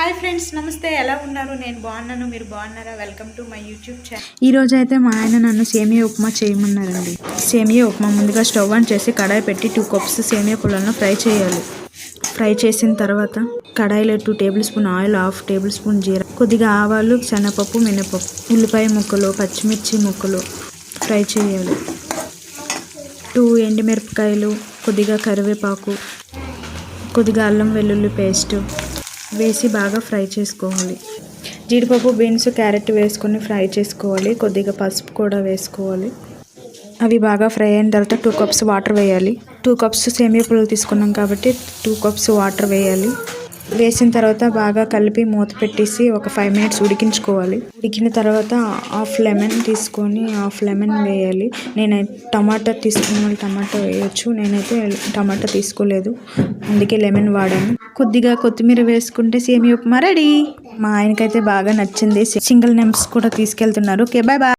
Hi friends, నమస్తే. ఎలా ఉన్నారు? నేను బాగున్నాను. మీరు బాగున్నారా? Welcome to my YouTube channel. ఈరోజు అయితే మా ఆయన నన్ను సేమియా ఉప్మా చేయమన్నారండి. సేమియా ఉప్మా ముందుగా స్టవ్ ఆన్ చేసి కడాయి పెట్టి 2 కప్స్ సేమియా పుల్లలను ఫ్రై చేయాలి. ఫ్రై చేసిన తర్వాత కడాయిలో 2 tablespoon oil, 1/2 tablespoon జీరా, కొద్దిగా ఆవాలు, శనగపప్పు, మినపప్పు, ఉల్లిపాయ ముక్కలు, పచ్చిమిర్చి ముక్కలు ఫ్రై చేయాలి. 2 ఎండుమిరపకాయలు, కొద్దిగా కరివేపాకు, కొద్దిగా అల్లం వెల్లుల్లి పేస్ట్ వేసి బాగా ఫ్రై చేసుకోవాలి. జీడిపప్పు, బీన్స్, క్యారెట్ వేసుకొని ఫ్రై చేసుకోవాలి. కొద్దిగా పసుపు కూడా వేసుకోవాలి. అవి బాగా ఫ్రై అయిన తర్వాత 2 కప్స్ వాటర్ వేయాలి. 2 కప్స్ సేమియా పుల్లలు తీసుకున్నాం కాబట్టి 2 కప్స్ వాటర్ వేయాలి. వేసిన తర్వాత బాగా కలిపి మూత పెట్టేసి ఒక 5 మినిట్స్ ఉడికించుకోవాలి. ఉడికిన తర్వాత హాఫ్ లెమన్ తీసుకొని హాఫ్ లెమన్ వేయాలి. నేనైతే టమాటా తీసుకున్న వాళ్ళు టమాటా వేయచ్చు. నేనైతే టమాటా తీసుకోలేదు, అందుకే లెమన్ వాడాను. కొద్దిగా కొత్తిమీర వేసుకుంటే సేమియా ఉప్మా రెడీ. మా ఆయనకైతే బాగా నచ్చింది. సింగిల్ నెంబర్స్ కూడా తీసుకెళ్తున్నారు. Okay, bye bye.